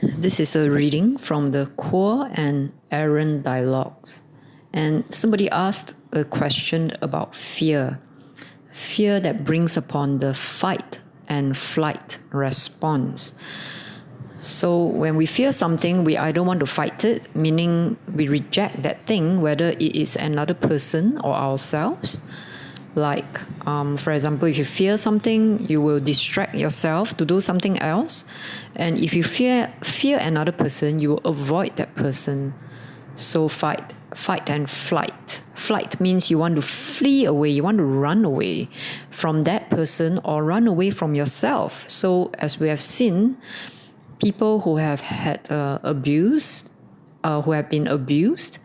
This is a reading from the Quo and Aaron dialogues. And somebody asked a question about fear. Fear that brings upon the fight and flight response. So when we fear something, we either want to fight it, meaning we reject that thing, whether it is another person or ourselves. Like, for example, if you fear something, you will distract yourself to do something else. And if you fear another person, you will avoid that person. So fight and flight. Flight means you want to flee away, you want to run away from that person or run away from yourself. So as we have seen, people who have had who have been abused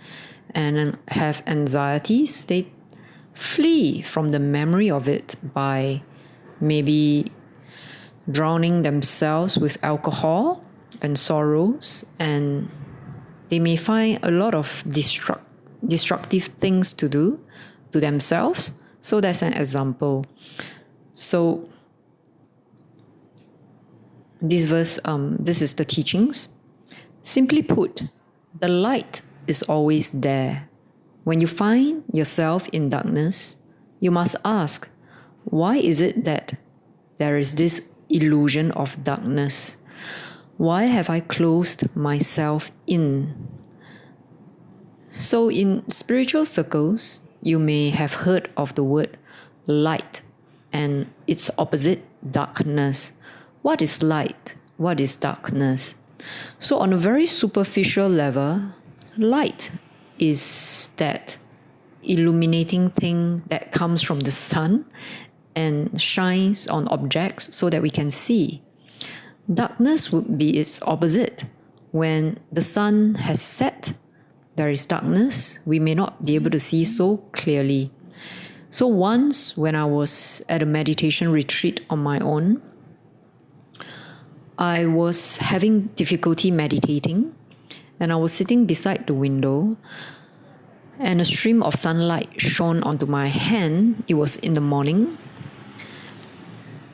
and have anxieties, they flee from the memory of it by maybe drowning themselves with alcohol and sorrows, and they may find a lot of destructive things to do to themselves. So that's an example. So this verse, this is the teachings. Simply put, the light is always there. When you find yourself in darkness, you must ask, why is it that there is this illusion of darkness? Why have I closed myself in? So in spiritual circles, you may have heard of the word light and its opposite, darkness. What is light? What is darkness? So on a very superficial level, light is that illuminating thing that comes from the sun and shines on objects so that we can see. Darkness would be its opposite. When the sun has set, there is darkness. We may not be able to see so clearly. So once when I was at a meditation retreat on my own, I was having difficulty meditating, and I was sitting beside the window, and a stream of sunlight shone onto my hand. It was in the morning,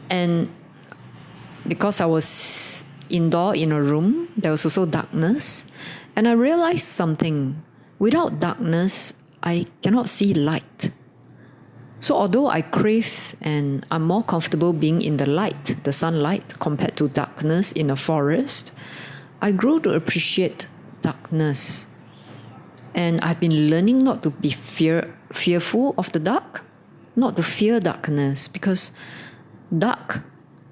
and because I was indoor in a room, there was also darkness, and I realized something. Without darkness, I cannot see light. So although I crave and I'm more comfortable being in the light, the sunlight, compared to darkness in a forest, I grew to appreciate darkness. And I've been learning not to be fearful of the dark, not to fear darkness, because dark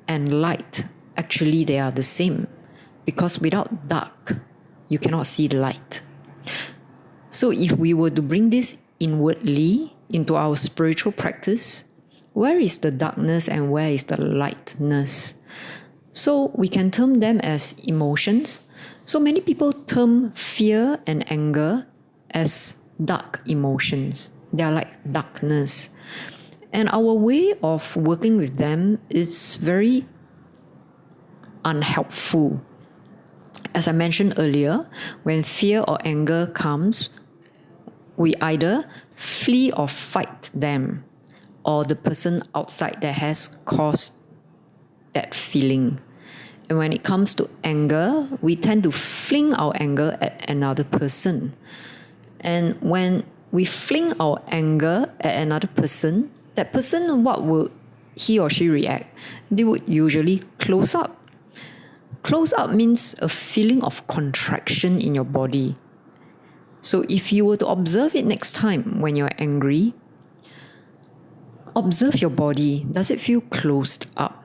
and light, actually they are the same. Because without dark, you cannot see light. So if we were to bring this inwardly into our spiritual practice, where is the darkness and where is the lightness? So we can term them as emotions. So many people term fear and anger as dark emotions. They are like darkness. And our way of working with them is very unhelpful. As I mentioned earlier, when fear or anger comes, we either flee or fight them, or the person outside that has caused that feeling. And when it comes to anger, we tend to fling our anger at another person. And when we fling our anger at another person, that person, what will he or she react? They would usually close up. Close up means a feeling of contraction in your body. So if you were to observe it next time when you're angry, observe your body. Does it feel closed up?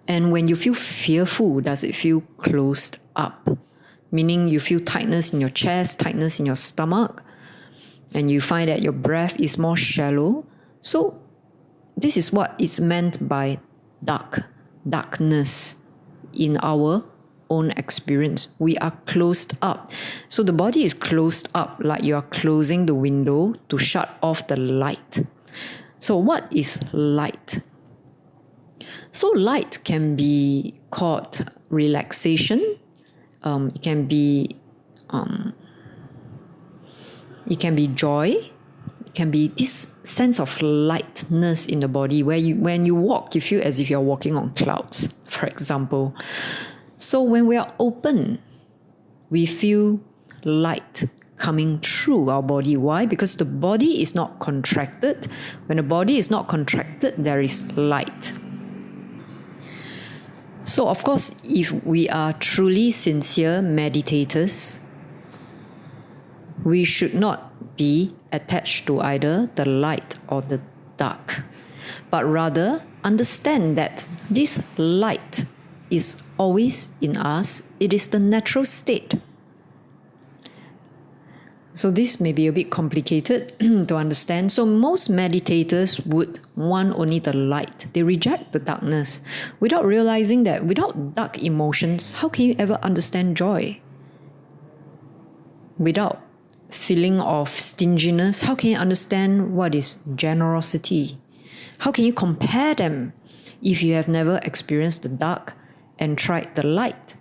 And when you feel fearful, does it feel closed up? Meaning you feel tightness in your chest, tightness in your stomach, and you find that your breath is more shallow. So this is what is meant by darkness in our own experience. We are closed up. So the body is closed up, like you are closing the window to shut off the light. So what is light? So light can be called relaxation. It can be joy. It can be this sense of lightness in the body where when you walk, you feel as if you're walking on clouds, for example. So when we are open, we feel light coming through our body. Why? Because the body is not contracted. When the body is not contracted, there is light. So of course, if we are truly sincere meditators, we should not be attached to either the light or the dark, but rather understand that this light is always in us. It is the natural state. So this may be a bit complicated to understand. So most meditators would want only the light. They reject the darkness without realizing that without dark emotions, how can you ever understand joy? Without feeling of stinginess, how can you understand what is generosity? How can you compare them if you have never experienced the dark and tried the light?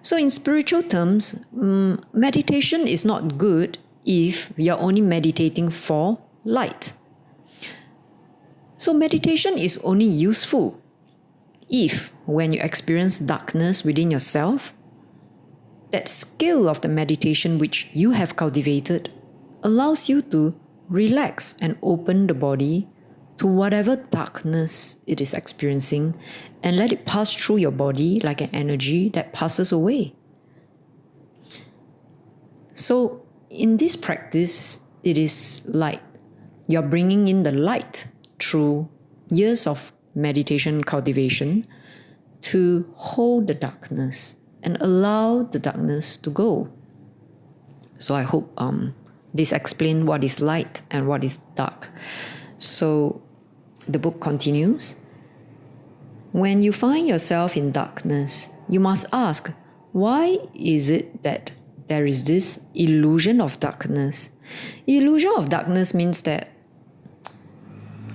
So in spiritual terms, meditation is not good if you're only meditating for light. So meditation is only useful if, when you experience darkness within yourself, that skill of the meditation which you have cultivated allows you to relax and open the body to whatever darkness it is experiencing and let it pass through your body like an energy that passes away. So in this practice, it is like you're bringing in the light through years of meditation cultivation to hold the darkness and allow the darkness to go. So I hope this explains what is light and what is dark. So the book continues. When you find yourself in darkness, you must ask, why is it that there is this illusion of darkness? Illusion of darkness means that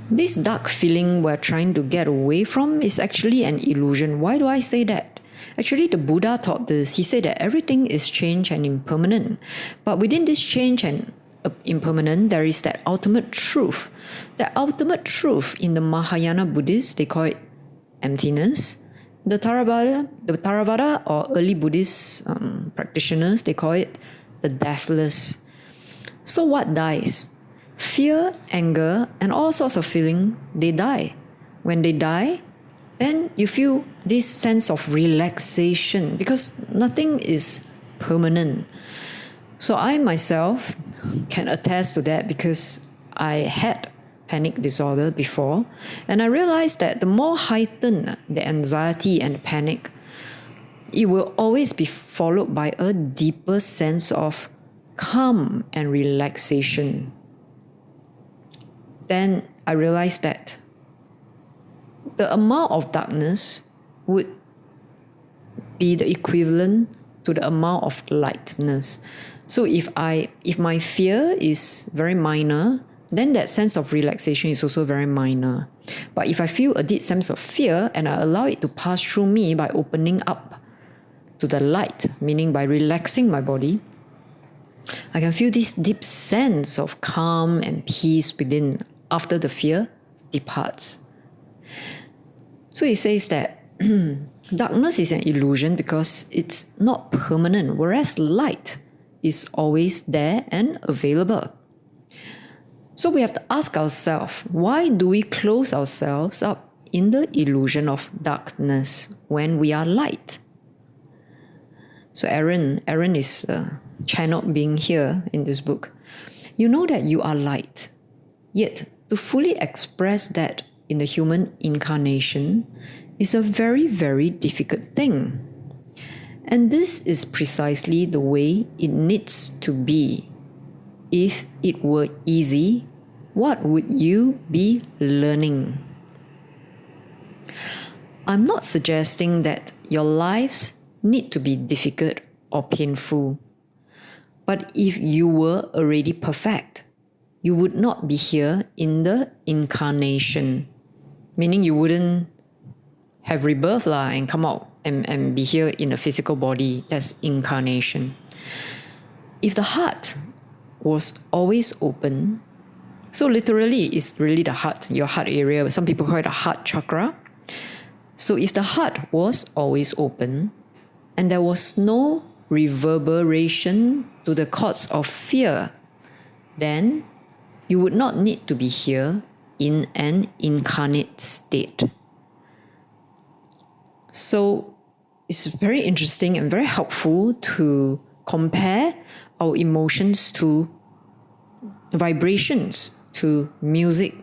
this dark feeling we're trying to get away from is actually an illusion. Why do I say that? Actually, the Buddha taught this. He said that everything is change and impermanent. But within this change and impermanent, there is that ultimate truth. That ultimate truth in the Mahayana Buddhists, they call it emptiness. The Theravada or early Buddhist practitioners, they call it the deathless. So what dies? Fear, anger, and all sorts of feeling, they die. When they die, then you feel this sense of relaxation because nothing is permanent. So I myself can attest to that because I had panic disorder before, and I realized that the more heightened the anxiety and panic, it will always be followed by a deeper sense of calm and relaxation. Then I realized that the amount of darkness would be the equivalent to the amount of lightness. So if my fear is very minor, then that sense of relaxation is also very minor. But if I feel a deep sense of fear and I allow it to pass through me by opening up to the light, meaning by relaxing my body, I can feel this deep sense of calm and peace within after the fear departs. So he says that darkness is an illusion because it's not permanent, whereas light is always there and available. So we have to ask ourselves, why do we close ourselves up in the illusion of darkness when we are light? So Aaron is channeled being here in this book. You know that you are light, yet to fully express that in the human incarnation is a very, very difficult thing. And this is precisely the way it needs to be. If it were easy, what would you be learning? I'm not suggesting that your lives need to be difficult or painful. But if you were already perfect, you would not be here in the incarnation. Meaning you wouldn't have rebirth and come out and be here in a physical body. That's incarnation. If the heart was always open, so literally it's really the heart, your heart area. Some people call it the heart chakra. So if the heart was always open and there was no reverberation to the chords of fear, then you would not need to be here in an incarnate state. So it's very interesting and very helpful to compare our emotions to vibrations, to music,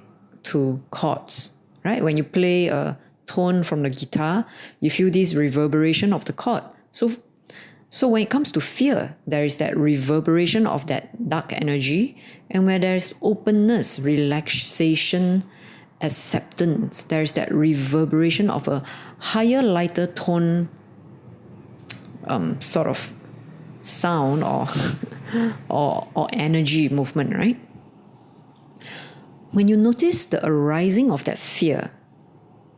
to chords, right? When you play a tone from the guitar, you feel this reverberation of the chord. So when it comes to fear, there is that reverberation of that dark energy, and where there is openness, relaxation, acceptance, there is that reverberation of a higher, lighter tone sort of sound or, or energy movement, right? When you notice the arising of that fear,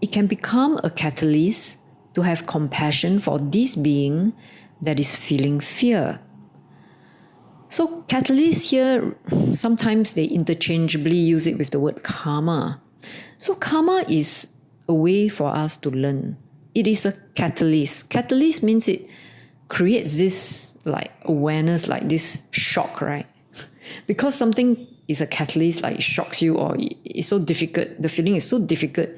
it can become a catalyst to have compassion for this being that is feeling fear. So catalyst here, sometimes they interchangeably use it with the word karma. So karma is a way for us to learn. It is a catalyst. Catalyst means it creates this like awareness, like this shock, right? Because something is a catalyst, like it shocks you or it's so difficult, the feeling is so difficult,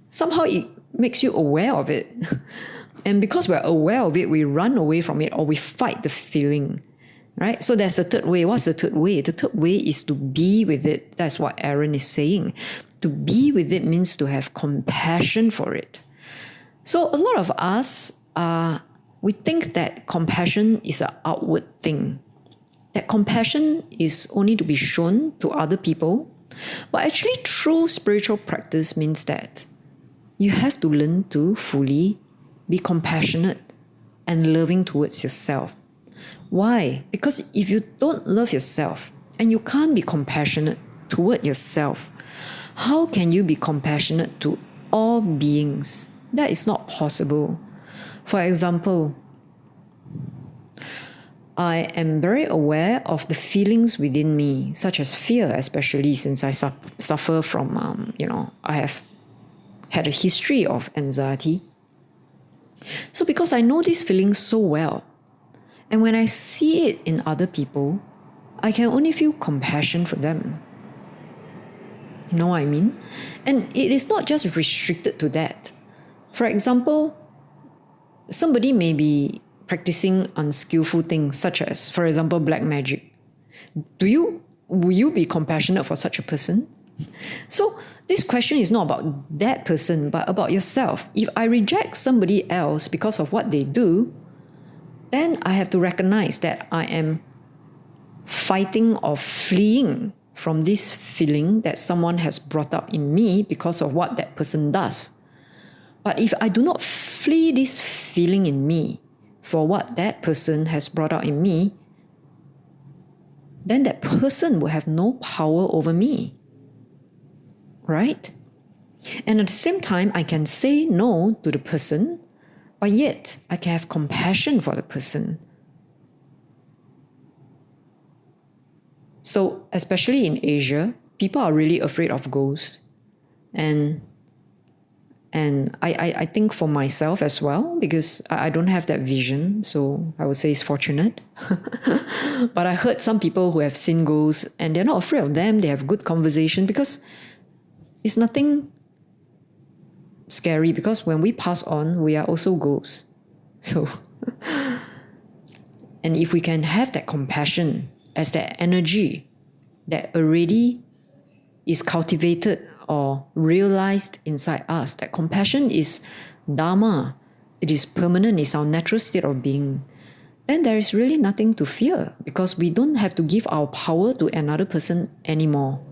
somehow it makes you aware of it. And because we're aware of it, we run away from it or we fight the feeling, right? So that's the third way. What's the third way? The third way is to be with it. That's what Aaron is saying. To be with it means to have compassion for it. So a lot of us, we think that compassion is an outward thing. That compassion is only to be shown to other people. But actually, true spiritual practice means that you have to learn to fully be compassionate and loving towards yourself. Why? Because if you don't love yourself and you can't be compassionate toward yourself, how can you be compassionate to all beings? That is not possible. For example, I am very aware of the feelings within me, such as fear, especially since I suffer from, I have had a history of anxiety. So because I know these feelings so well, and when I see it in other people, I can only feel compassion for them. You know what I mean? And it is not just restricted to that. For example, somebody may be practicing unskillful things such as, for example, black magic. Will you be compassionate for such a person? So this question is not about that person, but about yourself. If I reject somebody else because of what they do, then I have to recognize that I am fighting or fleeing from this feeling that someone has brought up in me because of what that person does. But if I do not flee this feeling in me for what that person has brought out in me, then that person will have no power over me. Right? And at the same time, I can say no to the person, but yet I can have compassion for the person. So, especially in Asia, people are really afraid of ghosts. And I think for myself as well, because I don't have that vision, so I would say it's fortunate. But I heard some people who have seen ghosts and they're not afraid of them, they have good conversation because it's nothing scary, because when we pass on, we are also ghosts. So, and if we can have that compassion as that energy that already is cultivated or realized inside us, that compassion is Dharma, it is permanent, it's our natural state of being, then there is really nothing to fear because we don't have to give our power to another person anymore,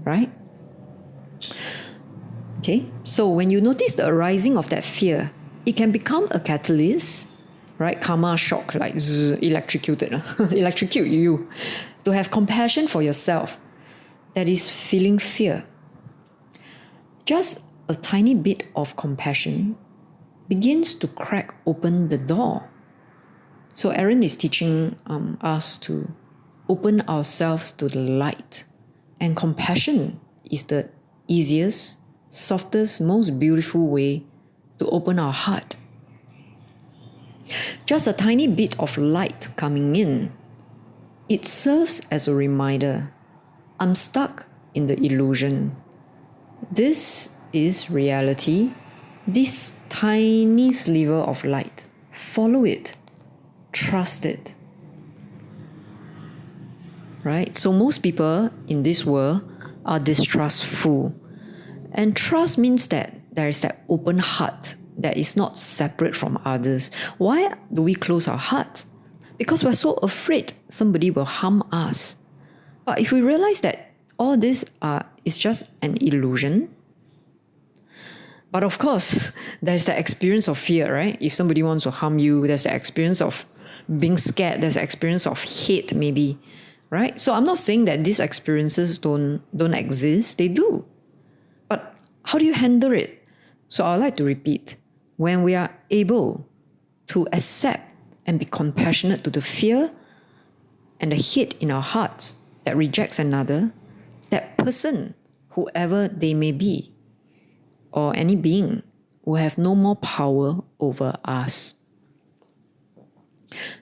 right? Okay, so when you notice the arising of that fear, it can become a catalyst, right? Karma shock, like electrocuted, electrocute you, to have compassion for yourself that is feeling fear. Just a tiny bit of compassion begins to crack open the door. So Aaron is teaching us to open ourselves to the light. And compassion is the easiest, softest, most beautiful way to open our heart. Just a tiny bit of light coming in, it serves as a reminder. I'm stuck in the illusion. This is reality. This tiny sliver of light. Follow it. Trust it. Right? So most people in this world are distrustful. And trust means that there is that open heart that is not separate from others. Why do we close our heart? Because we're so afraid somebody will harm us. But if we realize that all this is just an illusion, but of course, there's the experience of fear, right? If somebody wants to harm you, there's the experience of being scared, there's the experience of hate maybe, right? So I'm not saying that these experiences don't exist, they do. But how do you handle it? So I'd like to repeat, when we are able to accept and be compassionate to the fear and the hate in our hearts that rejects another, that person, whoever they may be, or any being, will have no more power over us.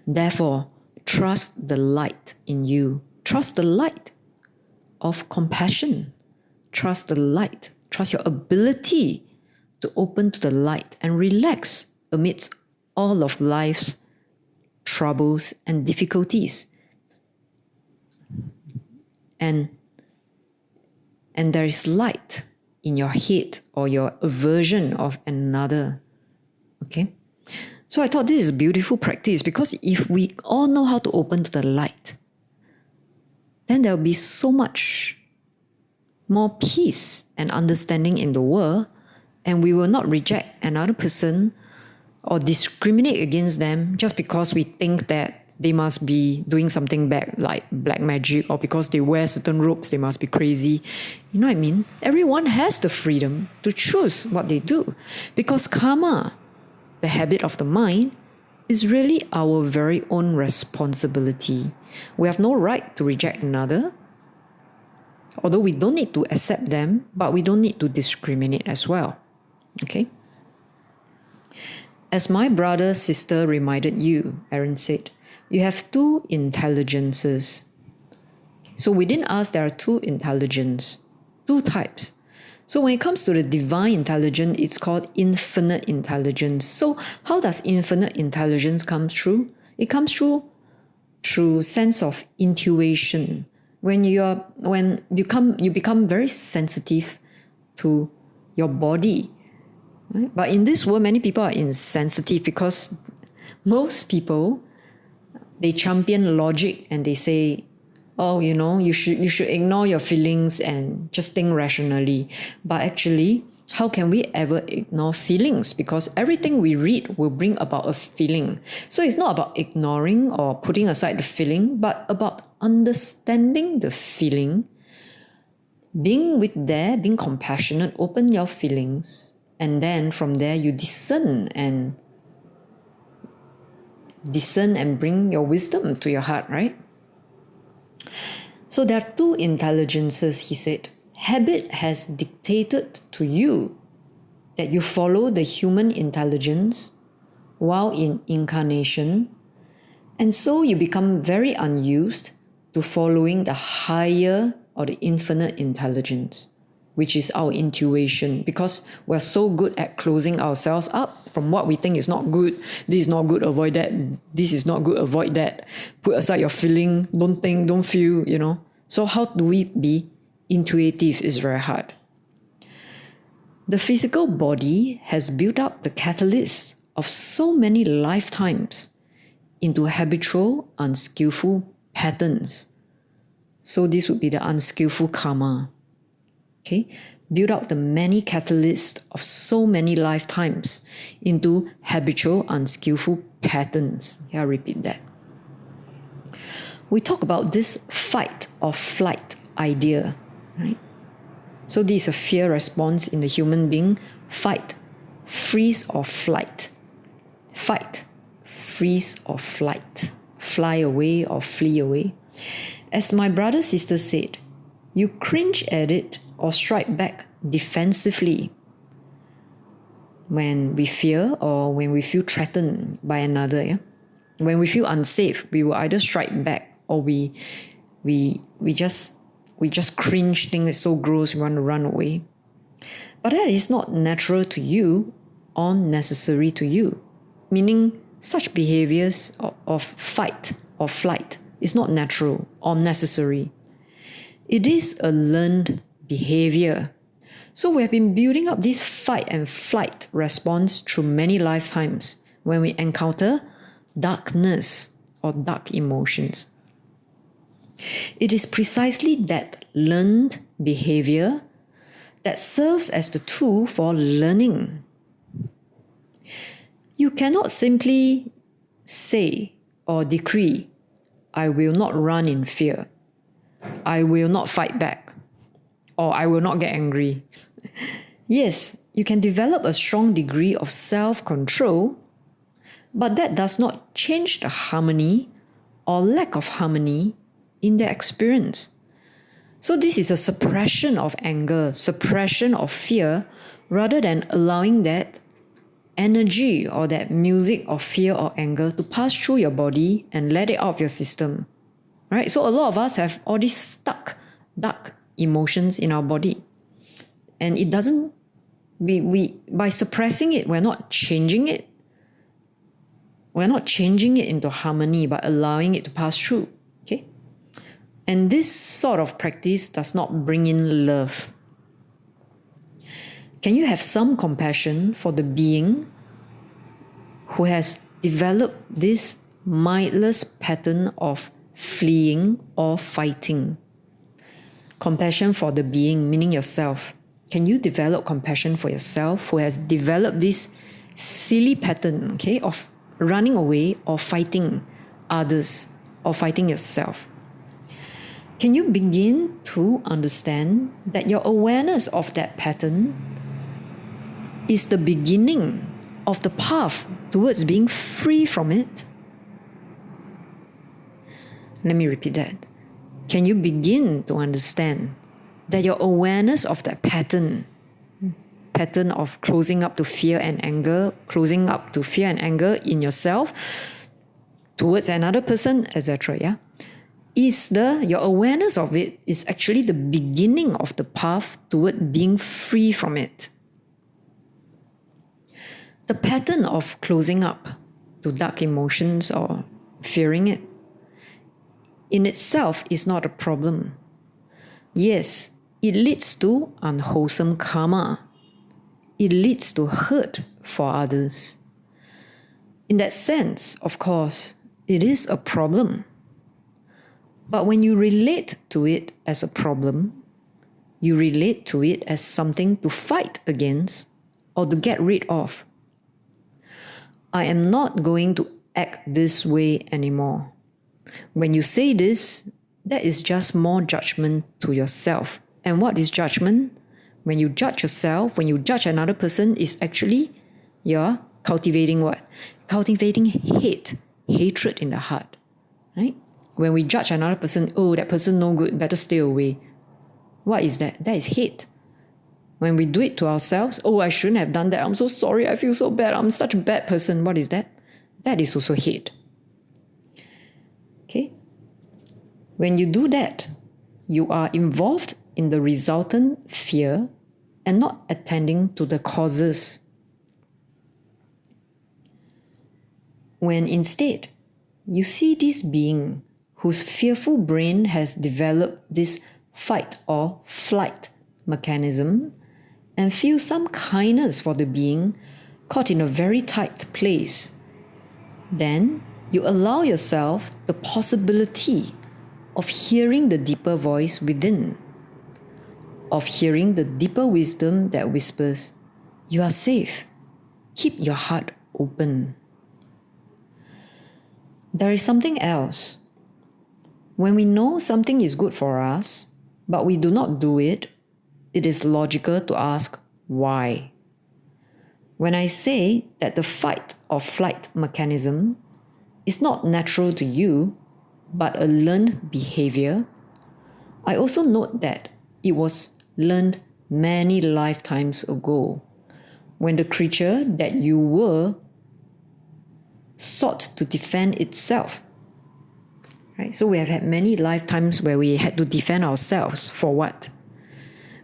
Therefore, trust the light in you. Trust the light of compassion. Trust the light. Trust your ability to open to the light and relax amidst all of life's troubles and difficulties. And there is light in your hate or your aversion of another. Okay? So I thought this is a beautiful practice, because if we all know how to open to the light, then there will be so much more peace and understanding in the world, and we will not reject another person or discriminate against them just because we think that they must be doing something bad like black magic, or because they wear certain robes they must be crazy. You know what I mean? Everyone has the freedom to choose what they do, because karma, the habit of the mind, is really our very own responsibility. We have no right to reject another, although we don't need to accept them, but we don't need to discriminate as well. Okay? As my brother, sister reminded you, Aaron said, you have two intelligences. So within us, there are two intelligence, two types. So when it comes to the divine intelligence, it's called infinite intelligence. So how does infinite intelligence come through? It comes through sense of intuition. When you become very sensitive to your body. Right? But in this world, many people are insensitive, because most people, they champion logic and they say, oh, you should ignore your feelings and just think rationally. But actually, how can we ever ignore feelings? Because everything we read will bring about a feeling. So it's not about ignoring or putting aside the feeling, but about understanding the feeling, being being compassionate, open your feelings, and then from there you discern and bring your wisdom to your heart, right? So there are two intelligences, he said. Habit has dictated to you that you follow the human intelligence while in incarnation, and so you become very unused to following the higher or the infinite intelligence, which is our intuition, because we're so good at closing ourselves up from what we think is not good. This is not good, avoid that. This is not good, avoid that. Put aside your feeling, don't think, don't feel, So how do we be intuitive is very hard. The physical body has built up the catalyst of so many lifetimes into habitual, unskillful patterns. So this would be the unskillful karma. Okay? Build out the many catalysts of so many lifetimes into habitual, unskillful patterns. Okay, I'll repeat that. We talk about this fight or flight idea, right? So this is a fear response in the human being. Fight, freeze or flight. Fight, freeze or flight. Fly away or flee away. As my brother, sister said, you cringe at it or strike back defensively. when we fear or when we feel threatened by another. Yeah? When we feel unsafe, we will either strike back or we just cringe, think it's so gross, we want to run away. But that is not natural to you or necessary to you, meaning such behaviors of fight or flight is not natural or necessary. It is a learned behavior. So we have been building up this fight and flight response through many lifetimes when we encounter darkness or dark emotions. It is precisely that learned behavior that serves as the tool for learning. You cannot simply say or decree, I will not run in fear, I will not fight back, or I will not get angry. Yes, you can develop a strong degree of self-control, but that does not change the harmony or lack of harmony in their experience. So this is a suppression of anger, suppression of fear, rather than allowing that energy or that music of fear or anger to pass through your body and let it out of your system. Right? So a lot of us have all these stuck, dark emotions in our body. And it doesn't, by suppressing it, we're not changing it. We're not changing it into harmony, but allowing it to pass through. Okay? And this sort of practice does not bring in love. Can you have some compassion for the being who has developed this mindless pattern of fleeing or fighting? Compassion for the being, meaning yourself. Can you develop compassion for yourself who has developed this silly pattern, okay, of running away or fighting others or fighting yourself? Can you begin to understand that your awareness of that pattern is the beginning of the path towards being free from it? Let me repeat that. Can you begin to understand that your awareness of that pattern of closing up to fear and anger, closing up to fear and anger in yourself, towards another person, etc., yeah? Your awareness of it is actually the beginning of the path toward being free from it. The pattern of closing up to dark emotions or fearing it in itself is not a problem. Yes, it leads to unwholesome karma. It leads to hurt for others. In that sense, of course, it is a problem. But when you relate to it as a problem, you relate to it as something to fight against or to get rid of. I am not going to act this way anymore. When you say this, that is just more judgment to yourself. And what is judgment? When you judge yourself, when you judge another person, is actually you're cultivating what? Cultivating hate, hatred in the heart, right? When we judge another person, oh, that person no good, better stay away. What is that? That is hate. When we do it to ourselves, oh, I shouldn't have done that. I'm so sorry. I feel so bad. I'm such a bad person. What is that? That is also hate. Okay? When you do that, you are involved in the resultant fear and not attending to the causes. When instead, you see this being whose fearful brain has developed this fight or flight mechanism and feel some kindness for the being caught in a very tight place, then you allow yourself the possibility of hearing the deeper voice within, of hearing the deeper wisdom that whispers, you are safe. Keep your heart open. There is something else. When we know something is good for us, but we do not do it, it is logical to ask why. When I say that the fight or flight mechanism is not natural to you, but a learned behavior, I also note that it was learned many lifetimes ago, when the creature that you were sought to defend itself. Right? So we have had many lifetimes where we had to defend ourselves. For what?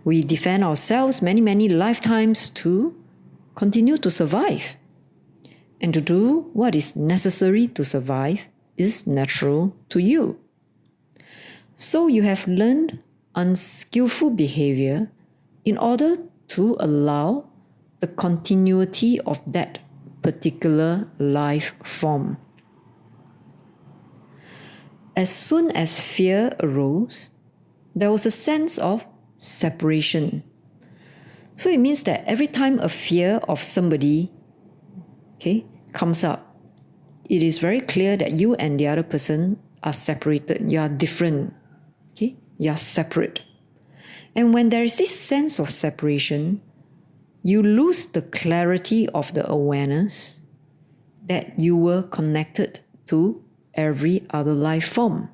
We defend ourselves many lifetimes to continue to survive. And to do what is necessary to survive is natural to you. So you have learned unskillful behavior in order to allow the continuity of that particular life form. As soon as fear arose, there was a sense of separation. So it means that every time a fear of somebody, comes up, it is very clear that you and the other person are separated. You are different. You are separate. And when there is this sense of separation, you lose the clarity of the awareness that you were connected to every other life form.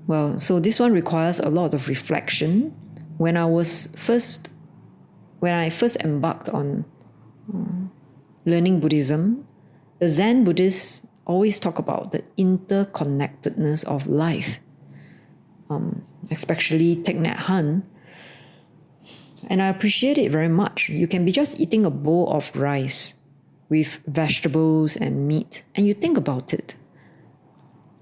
Well, so this one requires a lot of reflection. When I first embarked on learning Buddhism, the Zen Buddhists always talk about the interconnectedness of life, especially Thich Nhat Hanh. And I appreciate it very much. You can be just eating a bowl of rice with vegetables and meat, and you think about it.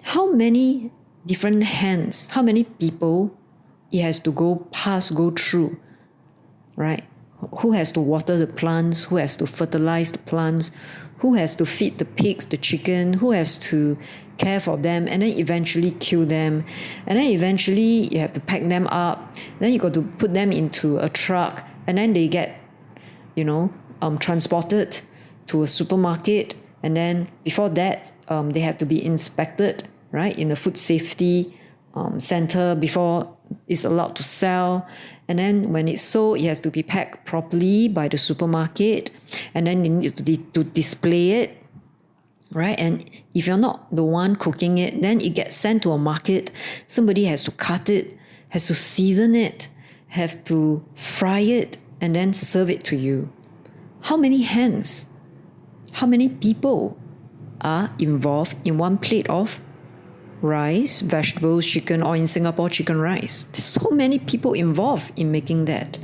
How many different hands, how many people it has to go through, right? Who has to water the plants? Who has to fertilize the plants? Who has to feed the pigs, the chicken? Who has to care for them and then eventually kill them? And then eventually you have to pack them up. Then you got to put them into a truck and then they get, transported to a supermarket. And then before that, they have to be inspected, right, in the food safety center before it's allowed to sell. And then when it's sold, it has to be packed properly by the supermarket. And then you need to display it, right? And if you're not the one cooking it, then it gets sent to a market. Somebody has to cut it, has to season it, have to fry it, and then serve it to you. How many hands, how many people are involved in one plate of rice, vegetables, chicken, or in Singapore, chicken rice? There's so many people involved in making that.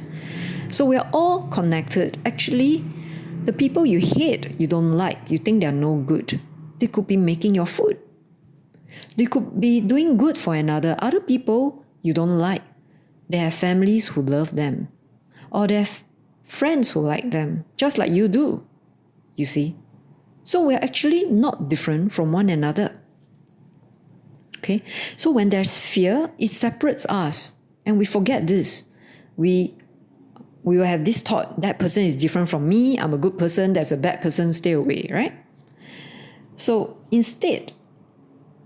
So we are all connected. Actually, the people you hate, you don't like, you think they're no good, they could be making your food. They could be doing good for other people you don't like. They have families who love them, or they have friends who like them, just like you do, you see. So we're actually not different from one another. Okay, so when there's fear, it separates us, and we forget this. We will have this thought, that person is different from me, I'm a good person, that's a bad person, stay away, right? So instead,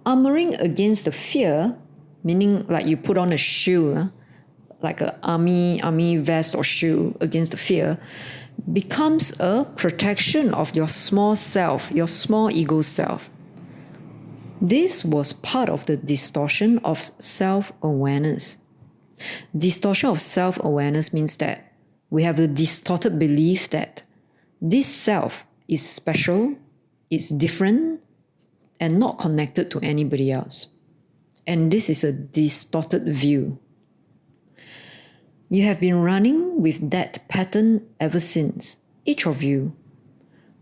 armoring against the fear, meaning like you put on a shield, like an army vest or shield against the fear, becomes a protection of your small self, your small ego self. This was part of the distortion of self-awareness. Distortion of self-awareness means that we have the distorted belief that this self is special, is different, and not connected to anybody else. And this is a distorted view. You have been running with that pattern ever since, each of you.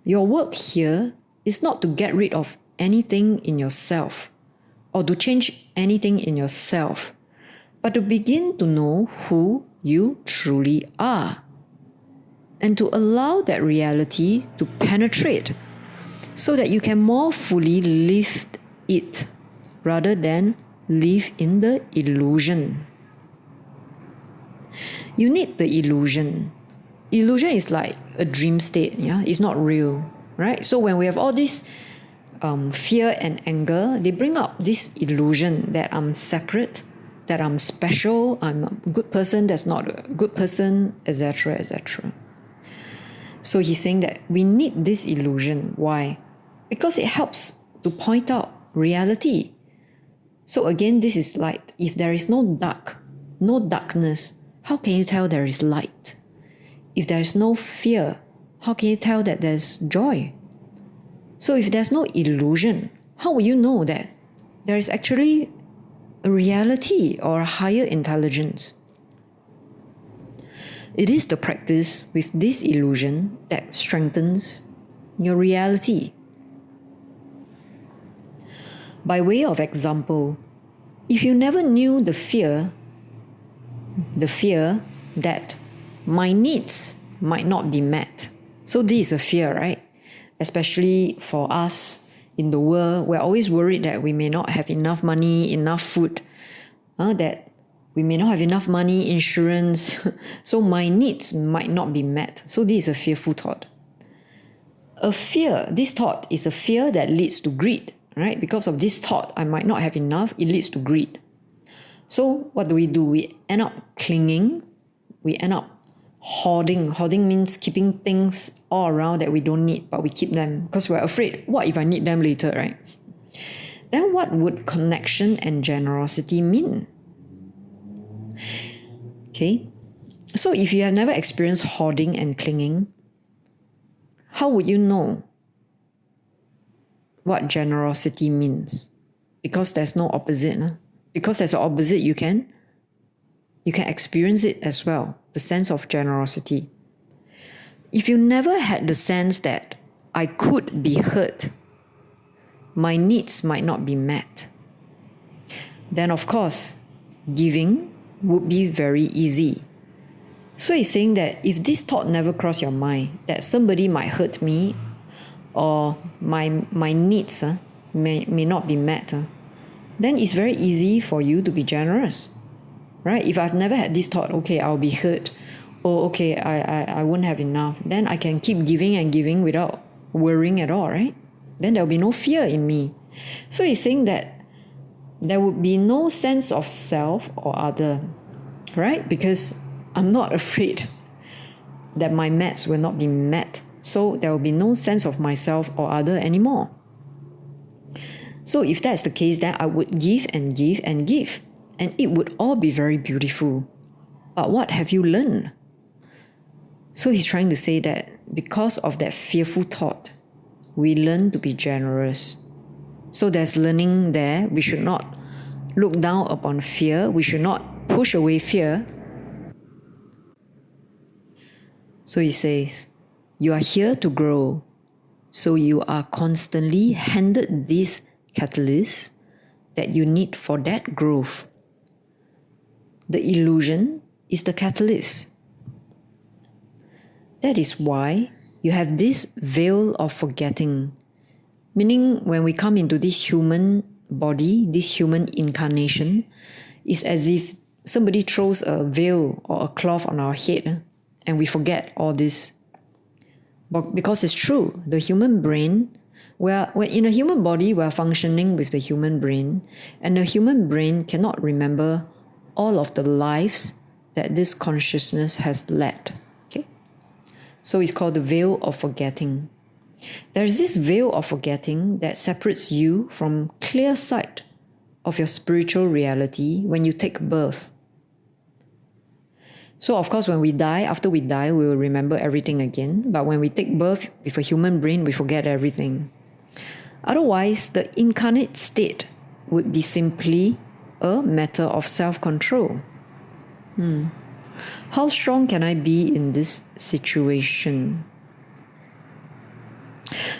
Your work here is not to get rid of anything in yourself or to change anything in yourself, but to begin to know who you truly are and to allow that reality to penetrate so that you can more fully live it rather than live in the illusion. You need the illusion. Illusion is like a dream state, yeah? It's not real, right? So when we have all this fear and anger, they bring up this illusion that I'm separate, that I'm special, I'm a good person, that's not a good person, etc., etc. So he's saying that we need this illusion. Why? Because it helps to point out reality. So again, this is like, if there is no darkness, how can you tell there is light? if there's no fear, how can you tell that there's joy? So if there's no illusion, how will you know that there is actually a reality or a higher intelligence? It is the practice with this illusion that strengthens your reality. By way of example, if you never knew the fear that my needs might not be met. So this is a fear, right? Especially for us in the world, we're always worried that we may not have enough money, enough food, that we may not have enough money, insurance, so my needs might not be met. So this is a fearful thought. This thought is a fear that leads to greed, right? Because of this thought, I might not have enough, it leads to greed. So what do? We end up clinging, we end up hoarding. Hoarding means keeping things all around that we don't need, but we keep them because we're afraid. What if I need them later, right? Then what would connection and generosity mean? Okay, so if you have never experienced hoarding and clinging, how would you know what generosity means? Because there's no opposite. Because there's an opposite, you can experience it as well, the sense of generosity. If you never had the sense that I could be hurt, my needs might not be met, then of course, giving would be very easy. So he's saying that if this thought never crossed your mind, that somebody might hurt me or my needs may not be met, then it's very easy for you to be generous, right? If I've never had this thought, okay, I'll be hurt, or okay, I won't have enough, then I can keep giving and giving without worrying at all, right? Then there'll be no fear in me. So he's saying that there would be no sense of self or other, right? Because I'm not afraid that my needs will not be met. So there will be no sense of myself or other anymore. So if that's the case, then I would give and give and give, and it would all be very beautiful. But what have you learned? So he's trying to say that because of that fearful thought, we learn to be generous. So there's learning there. We should not look down upon fear. We should not push away fear. So he says, you are here to grow. So you are constantly handed this catalyst that you need for that growth. The illusion is the catalyst. That is why you have this veil of forgetting. Meaning when we come into this human body, this human incarnation, it's as if somebody throws a veil or a cloth on our head and we forget all this. But because it's true, the human brain, we're in a human body, we're functioning with the human brain, and the human brain cannot remember all of the lives that this consciousness has led. Okay? So it's called the veil of forgetting. There's this veil of forgetting that separates you from clear sight of your spiritual reality when you take birth. So of course when we die, after we die, we will remember everything again. But when we take birth with a human brain, we forget everything. Otherwise, the incarnate state would be simply a matter of self-control. How strong can I be in this situation?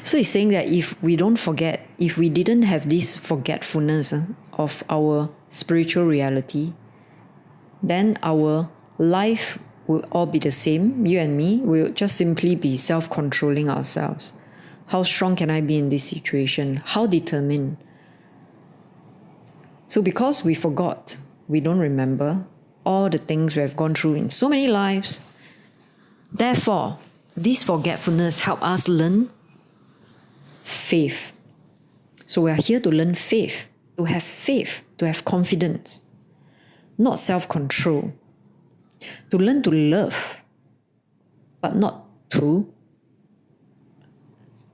So he's saying that if we don't forget, if we didn't have this forgetfulness of our spiritual reality, then our life will all be the same. You and me will just simply be self-controlling ourselves. How strong can I be in this situation? How determined? So because we forgot, we don't remember all the things we have gone through in so many lives. Therefore, this forgetfulness helps us learn faith. So we are here to learn faith, to have confidence, not self-control. To learn to love, but not to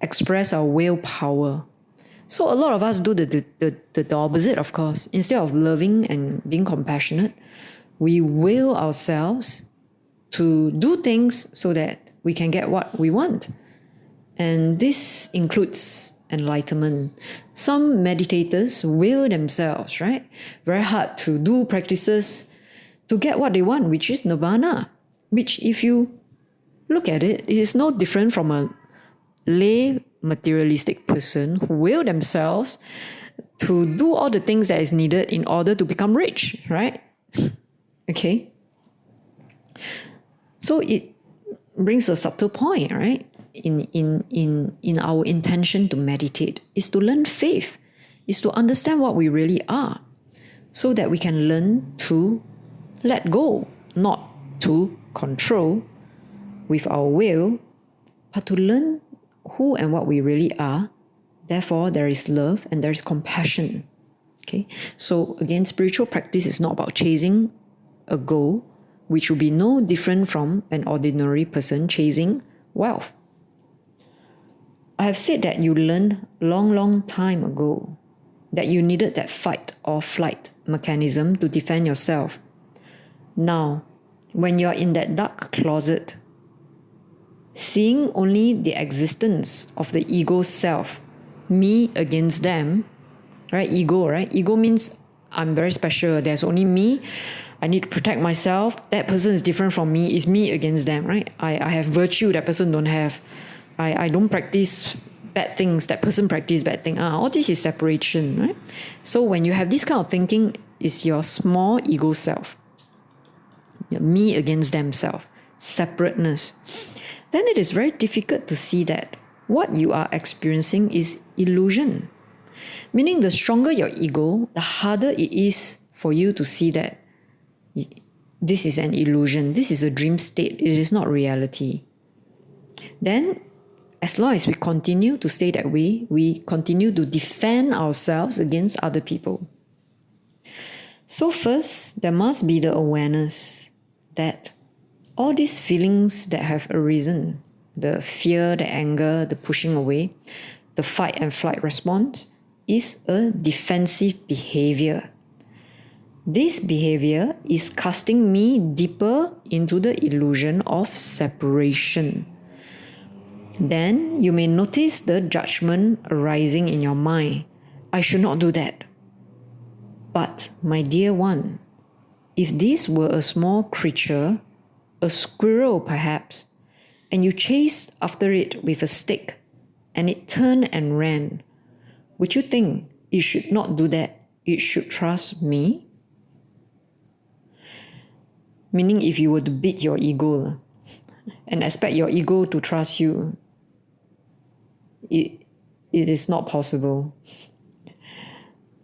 express our willpower. So a lot of us do the opposite, of course. Instead of loving and being compassionate, we will ourselves to do things so that we can get what we want. And this includes enlightenment. Some meditators will themselves, right? Very hard to do practices to get what they want, which is nirvana, which if you look at it, it is no different from a lay materialistic person who will themselves to do all the things that is needed in order to become rich, right? Okay. So it brings to a subtle point, right? In our intention to meditate is to learn faith, is to understand what we really are, so that we can learn to let go, not to control with our will, but to learn who and what we really are. Therefore, there is love and there is compassion. Okay, so again, spiritual practice is not about chasing a goal, which will be no different from an ordinary person chasing wealth. I have said that you learned long time ago that you needed that fight or flight mechanism to defend yourself. Now, when you're in that dark closet, seeing only the existence of the ego self, me against them, right? Ego, right? Ego means I'm very special. There's only me. I need to protect myself. That person is different from me. It's me against them, right? I have virtue that person don't have. I don't practice bad things. That person practice bad thing. All this is separation, right? So when you have this kind of thinking, it's your small ego self. Me against themselves. Separateness. Then it is very difficult to see that what you are experiencing is illusion. Meaning the stronger your ego, the harder it is for you to see that this is an illusion, this is a dream state, it is not reality. Then, as long as we continue to stay that way, we continue to defend ourselves against other people. So first, there must be the awareness that all these feelings that have arisen, the fear, the anger, the pushing away, the fight and flight response, is a defensive behavior. This behavior is casting me deeper into the illusion of separation. Then you may notice the judgment arising in your mind. I should not do that. But, my dear one, if this were a small creature, a squirrel perhaps, and you chased after it with a stick, and it turned and ran, would you think it should not do that? It should trust me? Meaning if you were to beat your ego and expect your ego to trust you, it is not possible.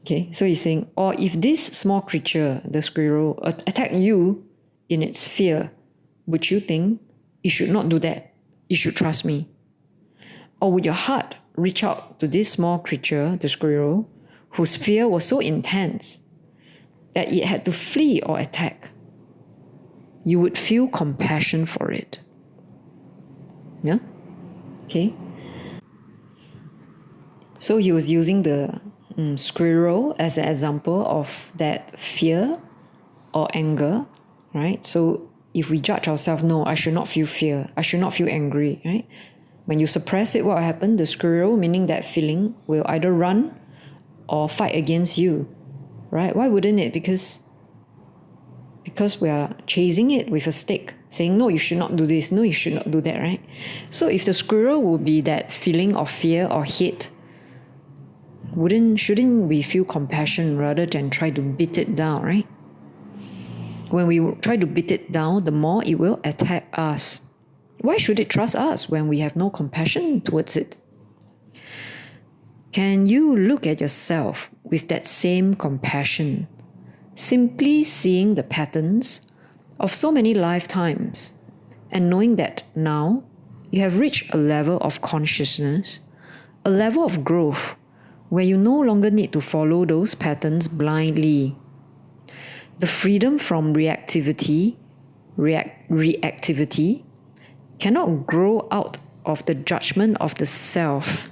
Okay, so he's saying, or if this small creature, the squirrel, attacked you in its fear, would you think it should not do that? It should trust me? Or would your heart reach out to this small creature, the squirrel, whose fear was so intense that it had to flee or attack? You would feel compassion for it. Yeah? Okay? So he was using the squirrel as an example of that fear or anger, right? So if we judge ourselves, no, I should not feel fear. I should not feel angry, right? When you suppress it, what will happen? The squirrel, meaning that feeling, will either run or fight against you, right? Why wouldn't it? Because we are chasing it with a stick, saying, no, you should not do this, no, you should not do that, right? So if the squirrel will be that feeling of fear or hate, shouldn't we feel compassion rather than try to beat it down, right? When we try to beat it down, the more it will attack us. Why should it trust us when we have no compassion towards it? Can you look at yourself with that same compassion, simply seeing the patterns of so many lifetimes and knowing that now you have reached a level of consciousness, a level of growth where you no longer need to follow those patterns blindly. The freedom from reactivity cannot grow out of the judgment of the self.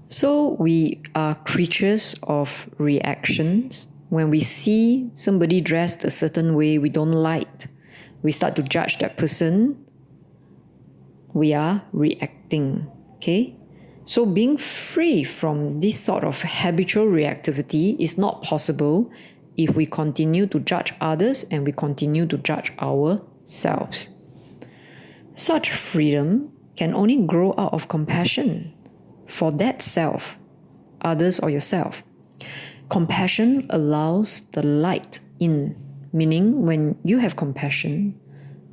So we are creatures of reactions. When we see somebody dressed a certain way we don't like, we start to judge that person, we are reacting. Okay? So being free from this sort of habitual reactivity is not possible if we continue to judge others and we continue to judge ourselves. Such freedom can only grow out of compassion for that self, others or yourself. Compassion allows the light in, meaning when you have compassion,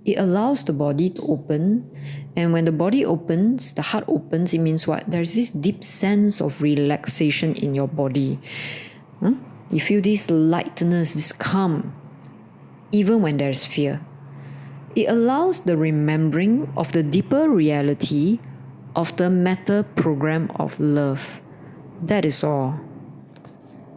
it allows the body to open. And when the body opens, the heart opens, it means what? There's this deep sense of relaxation in your body. You feel this lightness, this calm, even when there's fear. It allows the remembering of the deeper reality of the meta program of love. That is all.